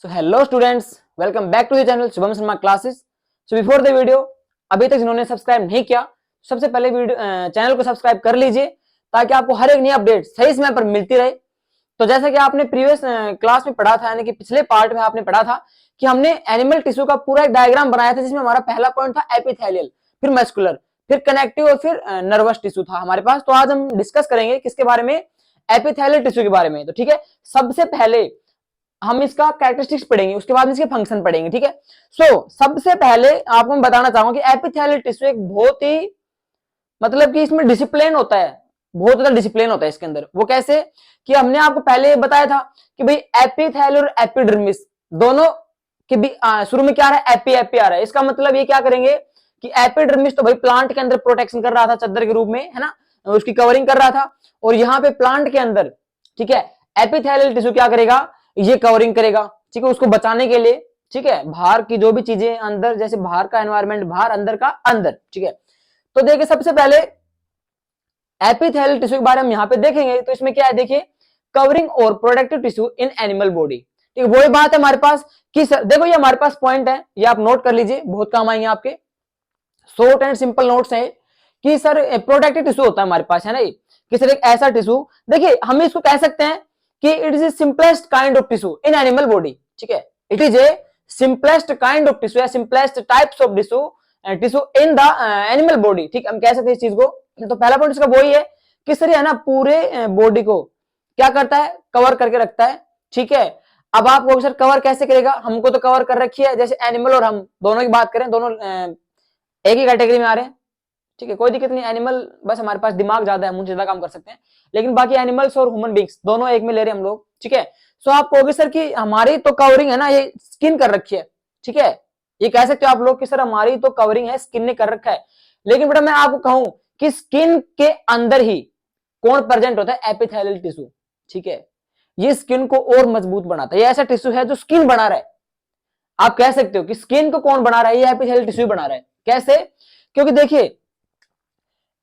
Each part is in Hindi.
So hello students, welcome back to the channel Shubham Sharma classes. So before the video, अभी तक जिन्होंने सब्सक्राइब नहीं किया सबसे पहले वीडियो चैनल को सब्सक्राइब कर लीजिए ताकि आपको हर एक नई अपडेट सही समय पर मिलती रहे। तो जैसा कि आपने प्रीवियस क्लास में पढ़ा था, यानी कि पिछले पार्ट में आपने पढ़ा था कि हमने एनिमल टिश्यू का पूरा एक डायग्राम बनाया था जिसमें हमारा पहला पॉइंट था एपिथेलियल, फिर मस्कुलर, फिर कनेक्टिव और फिर नर्वस टिश्यू था हमारे पास। तो आज हम डिस्कस करेंगे किसके बारे में, एपिथेलियल टिश्यू के बारे में। तो ठीक है, सबसे पहले हम इसका कैरेक्टरिस्टिक्स पढ़ेंगे, उसके बाद इसके फंक्शन पढ़ेंगे। ठीक है, सो सबसे पहले आपको मैं बताना चाहूंगा कि एपिथेलियल टिश्यू एक बहुत ही मतलब कि इसमें डिसिप्लिन होता है, बहुत ज्यादा डिसिप्लिन होता है इसके अंदर। वो कैसे कि हमने आपको पहले बताया था कि भाई एपिथेलियल और एपिडर्मिस दोनों के भी शुरू में क्या आ रहा है, एपी एपी आ रहा है। इसका मतलब ये क्या करेंगे कि एपिडर्मिस तो भाई प्लांट के अंदर प्रोटेक्शन कर रहा था चद्दर के रूप में, है ना, उसकी कवरिंग कर रहा था। और यहाँ पे प्लांट के अंदर ठीक है एपिथेलियल टिश्यू क्या करेगा, ये कवरिंग करेगा, ठीक है, उसको बचाने के लिए। ठीक है, बाहर की जो भी चीजें अंदर, जैसे बाहर का एनवायरमेंट बाहर, अंदर का अंदर। ठीक है, तो देखिए सबसे पहले एपिथेलियल टिश्यू के बारे में यहाँ पे देखेंगे। तो इसमें क्या है, देखिए कवरिंग और protective tissue in animal body. ठीक है, वही बात है हमारे पास कि सर देखो ये हमारे पास पॉइंट है, ये आप नोट कर लीजिए, बहुत काम आएंगे आपके। शॉर्ट एंड सिंपल नोट्स है कि सर प्रोटेक्टिव टिश्यू होता है हमारे पास, है ना, कि सर एक ऐसा टिश्यू, देखिए हम इसको कह सकते हैं कि it is a simplest kind of tissue in animal body. ठीक है, it is a simplest kind of tissue या simplest types of tissue tissue in the animal body. ठीक, हम कह सकते हैं इस चीज को। तो पहला पॉइंट इसका वही है कि सर है ना पूरे बॉडी को क्या करता है, कवर करके रखता है। ठीक है, अब आप वो सर कवर कैसे करेगा, हमको तो कवर कर रखी है, जैसे एनिमल और हम दोनों की बात करें, दोनों एक ही कैटेगरी में आ रहे हैं। ठीक है, कोई दिक्कत नहीं, एनिमल बस हमारे पास दिमाग ज्यादा है, मुंह ज्यादा काम कर सकते हैं, लेकिन बाकी एनिमल्स और ह्यूमन बींग्स दोनों एक में ले रहे हैं हम लोग। ठीक है, सो आप कहोगे सर कि हमारी तो कवरिंग है ना, ये स्किन कर रखी है। ठीक है, ये कह सकते हो आप लोग कि सर हमारी तो कवरिंग है, स्किन ने कर रखा है। लेकिन बेटा मैं आपको कहूं कि स्किन के अंदर ही कौन प्रेजेंट होता है, एपिथेलियल टिश्यू। ठीक है, ये स्किन को और मजबूत बनाता है, ये ऐसा टिश्यू है जो स्किन बना रहा है। आप कह सकते हो कि स्किन को कौन बना रहा है, ये एपिथेलियल टिश्यू बना रहा है। कैसे, क्योंकि देखिए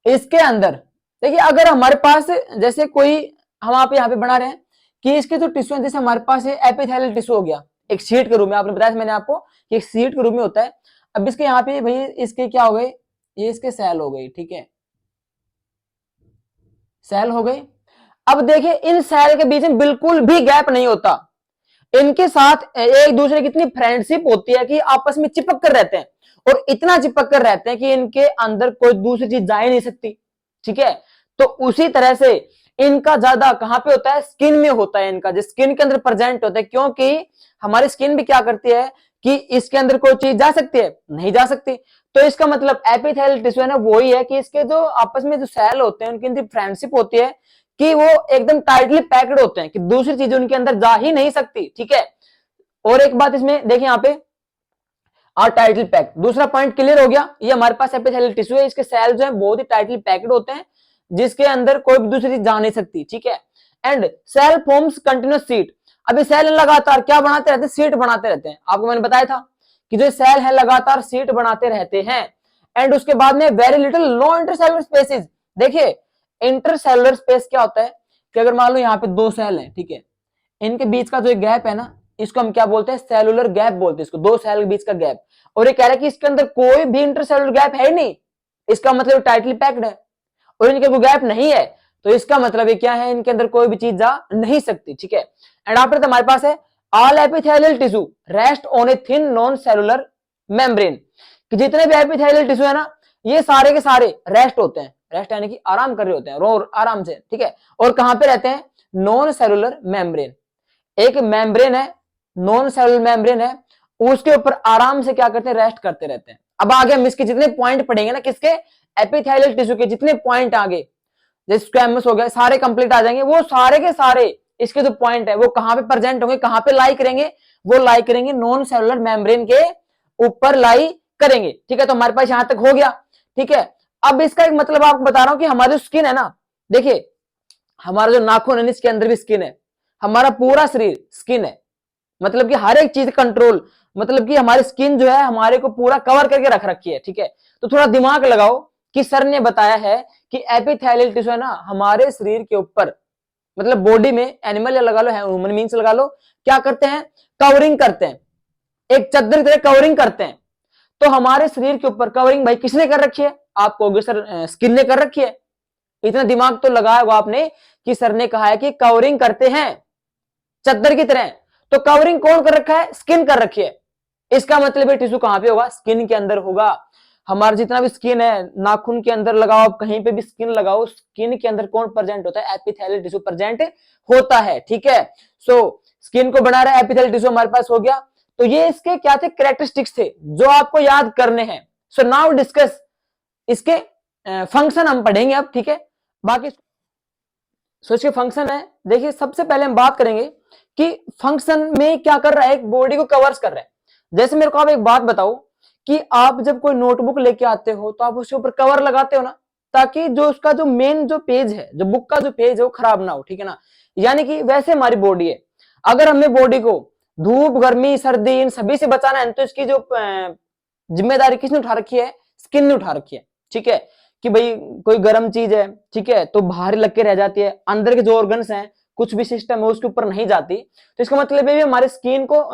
इसके अंदर देखिए अगर हमारे पास जैसे कोई हम आप यहाँ पे बना रहे हैं कि इसके जो टिश्यू है, जैसे हमारे पास एपिथेलियल टिश्यू हो गया एक शीट के रूप में, आपने बताया मैंने आपको कि एक शीट के रूप में होता है। अब इसके यहाँ पे भाई इसके क्या हो गए, ये इसके सेल हो गई। ठीक है, सेल हो गई। अब देखिए इन सेल के बीच में बिल्कुल भी गैप नहीं होता, इनके साथ एक दूसरे की इतनी फ्रेंडशिप होती है कि आपस में चिपक कर रहते हैं, और इतना चिपक कर रहते हैं कि इनके अंदर कोई दूसरी चीज जा ही नहीं सकती। ठीक है, तो उसी तरह से इनका ज्यादा कहां पे होता है, स्किन में होता है, इनका जो स्किन के अंदर प्रेजेंट होता है, क्योंकि हमारी स्किन भी क्या करती है कि इसके अंदर कोई चीज जा सकती है, नहीं जा सकती। तो इसका मतलब एपिथेलियल टिश्यू है ना, वही है कि इसके जो आपस में जो सेल होते हैं उनकी इतनी फ्रेंडशिप होती है कि वो एकदम टाइटली पैक्ड होते हैं कि दूसरी चीज उनके अंदर जा ही नहीं सकती। ठीक है, और एक बात इसमें देखिए यहाँ पे आर टाइटली पैक्ड, दूसरा पॉइंट क्लियर हो गया। ये हमारे पास एपिथेलियल टिश्यू है, इसके सेल जो है बहुत ही टाइटली पैक्ड होते हैं जिसके अंदर कोई भी दूसरी चीज जा नहीं सकती। ठीक है, and cell forms continuous sheet. अभी सेल लगातार क्या बनाते रहते हैं, सीट बनाते रहते हैं। आपको मैंने बताया था कि जो सेल है लगातार सीट बनाते रहते हैं। एंड उसके बाद में very little no intercellular spaces. देखिए इंटरसेलुलर स्पेस क्या होता है कि अगर मान लो यहाँ पे दो सेल हैं, ठीक है, इनके बीच का जो गैप है ना, इसको हम क्या बोलते हैं, सेलुलर गैप बोलते हैं इसको, दो सेल के बीच का गैप। और ये कह रहा है कि इसके अंदर कोई भी इंटरसेलुलर गैप है ही नहीं, इसका मतलब टाइटली पैक्ड है। और इनके कोई गैप नहीं है तो इसका मतलब ये क्या है, इनके अंदर कोई भी चीज जा नहीं सकती। ठीक है, एंड आफ्टर हमारे पास है all epithelial tissue rest on a thin non cellular membrane, कि जितने भी एपिथेलियल टिश्यू है ना, ये सारे के सारे रेस्ट होते हैं, रेस्ट यानी कि आराम कर रहे होते हैं, रो आराम से। ठीक है, और कहां पे रहते हैं, नॉन सेलुलर मेम्ब्रेन, एक मेम्ब्रेन है, नॉन सेलुलर मेम्ब्रेन है, उसके ऊपर आराम से क्या करते हैं, रेस्ट करते रहते हैं। अब आगे हम इसके जितने पॉइंट पढ़ेंगे ना, किसके, एपिथेलियल टिश्यू के जितने पॉइंट आगे, जैसे स्क्वैमस हो गया, सारे कंप्लीट आ जाएंगे, वो सारे के सारे इसके जो पॉइंट है वो कहां पे प्रेजेंट होंगे, कहां पे लाई करेंगे, वो लाई करेंगे नॉन सेलुलर मेम्ब्रेन के ऊपर लाई करेंगे। ठीक है, तो हमारे पास यहां तक हो गया। ठीक है, अब इसका एक मतलब आपको बता रहा हूं कि हमारी जो स्किन है ना, देखिए हमारा जो नाखून है इसके अंदर भी स्किन है, हमारा पूरा शरीर स्किन है, मतलब कि हर एक चीज कंट्रोल, मतलब कि हमारी स्किन जो है हमारे को पूरा कवर करके रख रखी है। ठीक है, तो थोड़ा दिमाग लगाओ कि सर ने बताया है कि एपिथेलियल टिश्यू है ना हमारे शरीर के ऊपर मतलब बॉडी में, एनिमल या लगा लो, ह्यूमन बीइंग्स लगा लो, क्या करते हैं, कवरिंग करते हैं, एक चादर की तरह कवरिंग करते हैं। तो हमारे शरीर के ऊपर कवरिंग भाई किसने कर रखी है, आप कहोगे सर स्किन ने कर रखी है। इतना दिमाग तो लगाया होगा आपने कि सर ने कहा है कि कवरिंग करते हैं चादर की तरह, तो कवरिंग कौन कर रखा है, स्किन कर रखी है। इसका मतलब है टिश्यू कहां पे होगा, स्किन के अंदर होगा। हमारा जितना भी स्किन है, नाखून के अंदर लगाओ, आप कहीं पे भी स्किन लगाओ, स्किन के अंदर कौन प्रेजेंट होता है, एपिथेलियल टिश्यू प्रेजेंट होता है। ठीक है, सो स्किन को बना रहा है, एपिथेलियल टिश्यू हमारे पास हो गया। तो ये इसके क्या थे, कैरेक्टरिस्टिक्स थे जो आपको याद करने हैं। सो नाउ डिस्कस इसके फंक्शन हम पढ़ेंगे अब। ठीक है, बाकी सो इसके फंक्शन है, देखिए सबसे पहले हम बात करेंगे कि फंक्शन में क्या कर रहा है, एक बॉडी को कवर्स कर रहा है। जैसे मेरे को आप एक बात बताओ कि आप जब कोई नोटबुक लेके आते हो तो आप उसके ऊपर कवर लगाते हो ना, ताकि जो उसका जो मेन जो पेज है, जो बुक का जो पेज है वो खराब ना हो। ठीक है ना, यानी कि वैसे हमारी बॉडी है, अगर हमें बॉडी को धूप, गर्मी, सर्दी इन सभी से बचाना है तो इसकी जो जिम्मेदारी किसने उठा रखी है, स्किन ने उठा रखी है। ठीक है, कि भाई कोई गर्म चीज है, ठीक है, तो बाहर लग के रह जाती है, अंदर के जो ऑर्गन्स हैं, कुछ भी सिस्टम है उसके ऊपर नहीं जाती। तो इसका मतलब है हमारे स्किन को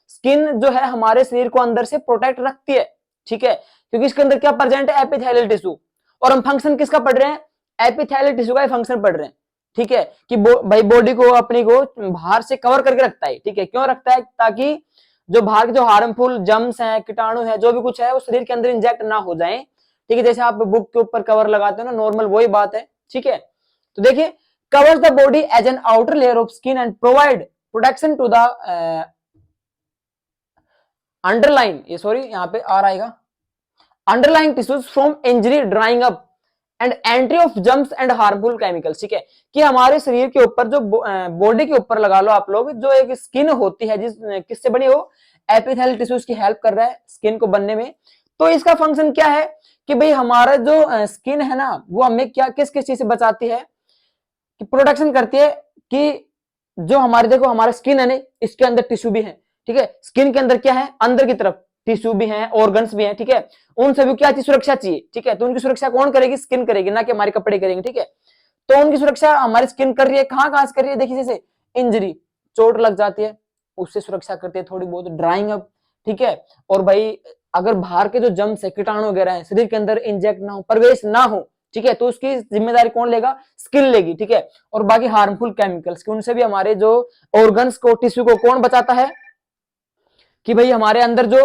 स्किन जो है हमारे शरीर को अंदर से प्रोटेक्ट रखती है। ठीक है, क्योंकि इसके अंदर क्या प्रेजेंट है, एपिथेलियल टिश्यू। और हम फंक्शन किसका पढ़ रहे हैं, एपिथेलियल टिश्यू का फंक्शन पढ़ रहे हैं। ठीक है, कि भाई बॉडी को अपनी को बाहर से कवर करके रखता है। ठीक है, क्यों रखता है, ताकि जो बाहर के जो हार्मफुल जर्म्स हैं, कीटाणु है, जो भी कुछ है वो शरीर के अंदर इंजेक्ट ना हो जाए। ठीक है, जैसे आप बुक के ऊपर कवर लगाते हो ना, नॉर्मल वही बात है। ठीक है, तो देखिए covers the body as an outer layer of skin and provide protection to the underline, ये सॉरी यहां पे आ आएगा, underlying tissues from injury, drying up and entry of germs and harmful chemicals. ठीक है, कि हमारे शरीर के ऊपर जो बॉडी के ऊपर लगा लो आप लोग, जो एक स्किन होती है, जिस किससे बनी हो, एपिथेलियल टिश्यूज की हेल्प कर रहा है स्किन को बनने में। तो इसका फंक्शन क्या है कि भाई हमारा जो स्किन है ना, वो हमें क्या किस किस चीज से बचाती है, कि प्रोटेक्शन करती है। कि जो हमारे देखो हमारा स्किन है ना, इसके अंदर टिश्यू भी है। ठीक है, स्किन के अंदर क्या है, अंदर की तरफ टिश्यू भी है, ऑर्गन्स भी है। ठीक है, उन सभी क्या चाहिए, सुरक्षा चाहिए। ठीक है, तो उनकी सुरक्षा कौन करेगी, स्किन करेगी, ना कि हमारे कपड़े करेंगे। ठीक है, तो उनकी सुरक्षा हमारी स्किन कर रही है, कहां से कर रही है, देखिए जैसे इंजरी, चोट लग जाती है, उससे सुरक्षा करती है थोड़ी बहुत, ड्राइंग अप। ठीक है, और भाई अगर बाहर के जो जम्स है, कीटाणु वगैरह है, शरीर के अंदर इंजेक्ट ना हो, प्रवेश ना हो। ठीक है, तो उसकी जिम्मेदारी कौन लेगा, स्किन लेगी। ठीक है, और बाकी हार्मफुल केमिकल्स की उनसे भी हमारे जो ऑर्गन्स को, टिश्यू को कौन बचाता है, कि भाई हमारे अंदर जो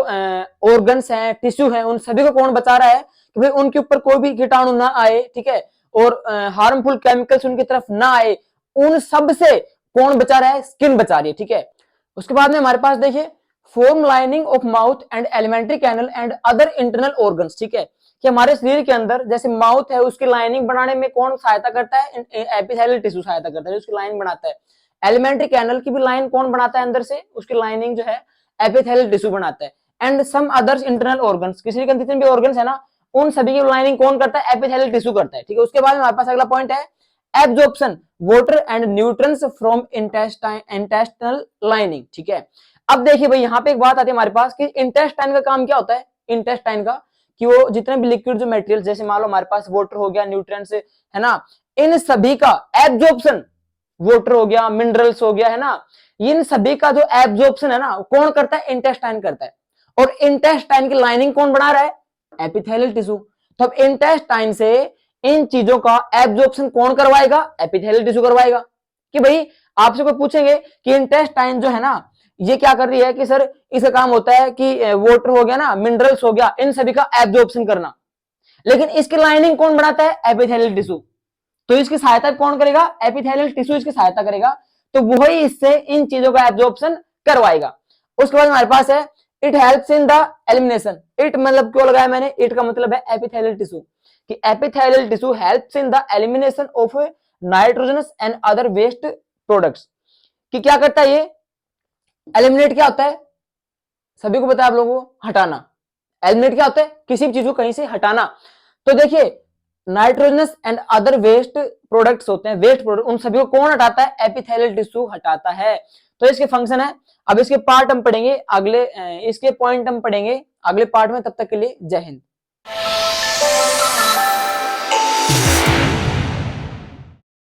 ऑर्गन्स हैं, टिश्यू हैं, उन सभी को कौन बचा रहा है, कि भाई उनके ऊपर कोई भी कीटाणु ना आए। ठीक है, और हार्मफुल केमिकल्स उनकी तरफ ना आए, उन सब से कौन बचा रहा है, स्किन बचा रही है। ठीक है, उसके बाद में हमारे पास देखिए form lining of mouth and alimentary canal and other internal organs. ठीक है, कि हमारे शरीर के अंदर जैसे माउथ है, उसकी लाइनिंग बनाने में कौन सहायता करता है, एपिथेलियल टिश्यू सहायता करता है, उसकी लाइन बनाता है। एलिमेंट्री कैनल की भी लाइन कौन बनाता है, अंदर से उसकी लाइनिंग जो है एपिथेलियल टिश्यू बनाता है। And some others internal organs, किसी के जितने भी ऑर्गन्स है ना, उन सभी की लाइनिंग कौन करता है, एपिथेलियल टिश्यू करता है। ठीक है, उसके बाद हमारे पास अगला पॉइंट है absorption water and nutrients from intestinal lining. ठीक है, अब देखिए भाई यहाँ पे एक बात आती है हमारे पास कि इंटेस्टाइन का काम क्या होता है, इंटेस्टाइन का, कि वो जितने भी लिक्विड जो मटेरियल, जैसे मान लो हमारे पास वाटर हो गया, न्यूट्रिएंट्स है ना, इन सभी का एब्जॉर्प्शन, वाटर हो गया, मिनरल्स हो गया, है ना, इन सभी का जो एब्जॉर्प्शन है ना, कौन करता है, इंटेस्टाइन करता है। और इंटेस्टाइन की लाइनिंग कौन बना रहा है, एपिथेलियल टिश्यू। तो अब इंटेस्टाइन से इन चीजों का एब्जॉर्प्शन कौन करवाएगा, एपिथेलियल टिश्यू करवाएगा। कि भाई आपसे कोई पूछेंगे कि इंटेस्टाइन जो है ना, ये क्या कर रही है, कि सर इसका काम होता है कि वाटर हो गया ना, मिनरल्स हो गया, इन सभी का एब्जॉर्प्शन करना। लेकिन इसकी लाइनिंग कौन बनाता है, एपिथेलियल टिश्यू। तो इसकी सहायता कौन करेगा, एपिथेलियल टिश्यू इसकी सहायता करेगा। तो वही इससे इन चीजों का एब्जॉर्प्शन करवाएगा। उसके बाद हमारे पास है it helps in the elimination. It मतलब क्यों लगाया मैंने, इट का मतलब है एपिथेलियल टिश्यू, कि epithelial tissue helps in the elimination of nitrogenous and other waste products. कि क्या करता है ये, एलिमिनेट क्या होता है, सभी को पता है आप लोगों को, हटाना। एलिमिनेट क्या होता है, किसी भी चीज को कहीं से हटाना। तो देखिए nitrogenous and other waste products होते हैं, वेस्ट प्रोडक्ट, उन सभी को कौन हटाता है, एपिथेलियल टिश्यू हटाता है। तो इसके फंक्शन है। अब इसके पार्ट हम पढ़ेंगे अगले, इसके पॉइंट हम पढ़ेंगे अगले पार्ट में। तब तक के लिए जय हिंद।